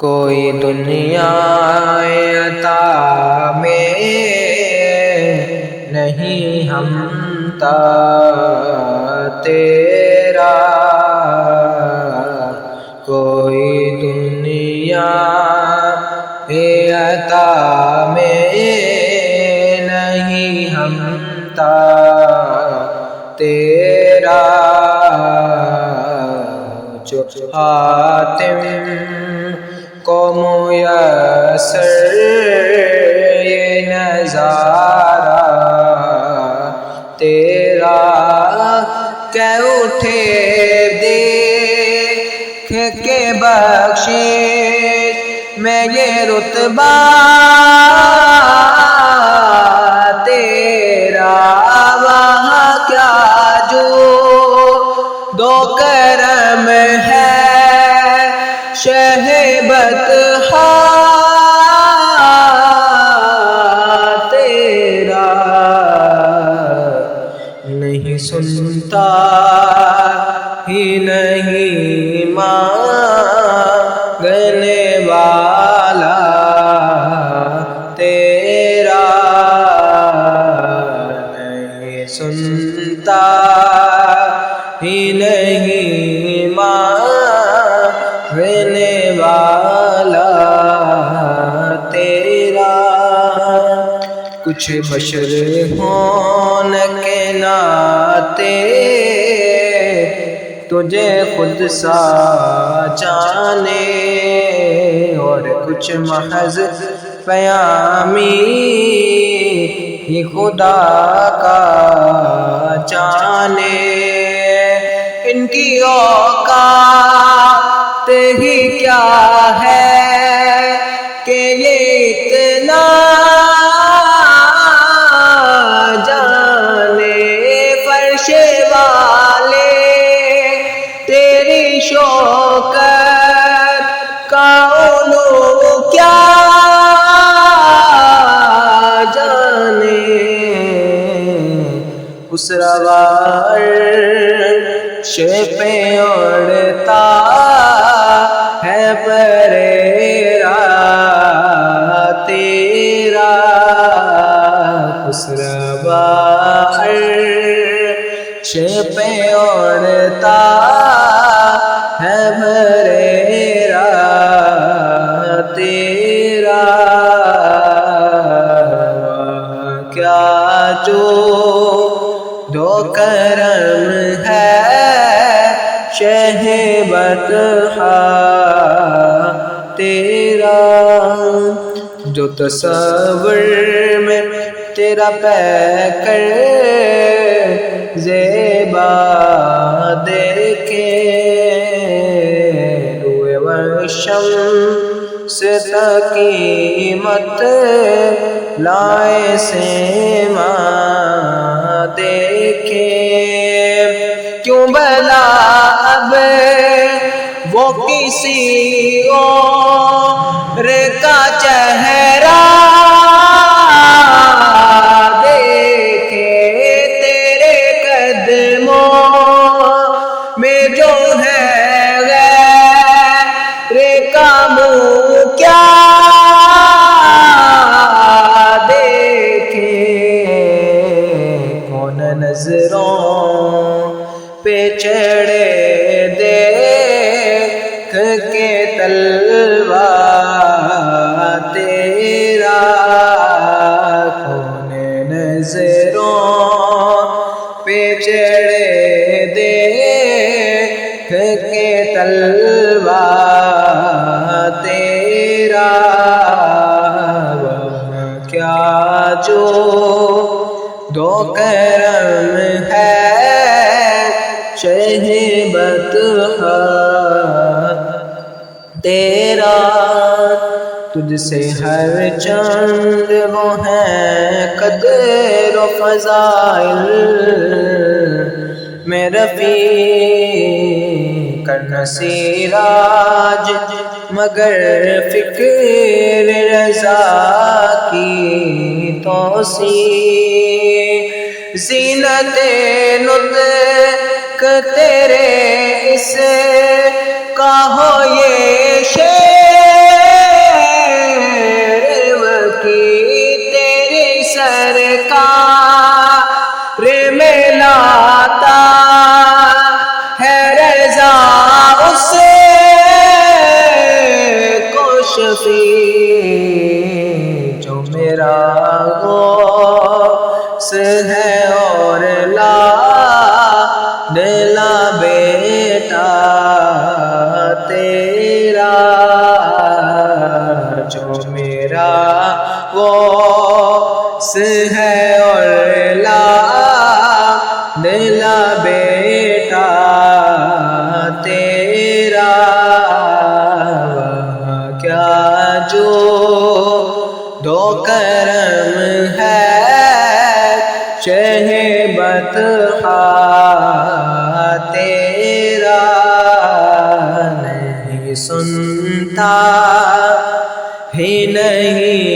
کوئی دنیا عطا میں نہیں ہمتا تیرا، کوئی دنیا عطا میں نہیں ہمتا تیرا، جو حاتم کو میسر یہ نظارہ تیرا، کہ اٹھے دیکھ کے بخشش میں یہ رتبہ تیرا، وہاں کیا جو دو کرم ہے شہبت تیرا، نہیں سنتا ہی نہیں مانگنے والا تیرا، نہیں سنتا ہی نہیں مانگنے والا تیرا، کچھ بشر ہونے کے ناطے تجھے خود سا جانے، اور کچھ محض پیامی ہی خدا کا جانے، ان کی اوقات ہی کیا ہے کہ یہ اتنا جانے، فرش والے تیری شوکت کا علو کیا جانے، اس عرش پہ اڑتا ہے پریرا تیرا، اس عرش پہ اڑتا ہے پریرا تیرا، کیا جو دو کرم ہے شہبت تیرا، جو تصور میں تیرا پیکر زیبا دیکھے، روئے والشمس تقیمت لائے سیما دیکھے، کیوں بھلا اب وہ کسی اور کا چہرہ دیکھے، تیرے قدموں میں جو ہے غیر کا منہ کیا دیکھے، کون نظروں پہ چڑھے دیکھ کے تلوہ تیرا، کون نظروں پہ چڑھے دیکھ کے تلوہ تیرا، وہاں کیا جو دو کرم ہے شہبت تیرا، تجھ سے ہر چند وہ ہیں قدر و فضائل میں رفیع کرنا سیراج، مگر فکر رضا کی توسیع، زینت نطق تیرے اس کا ہو یہ شعر جو میرا غوث ہے اور لا دلا بیٹا تیرا، وہاں کیا جو دو کرم ہے شہ بطحا تیرا، نہیں سنتا ہی نہیں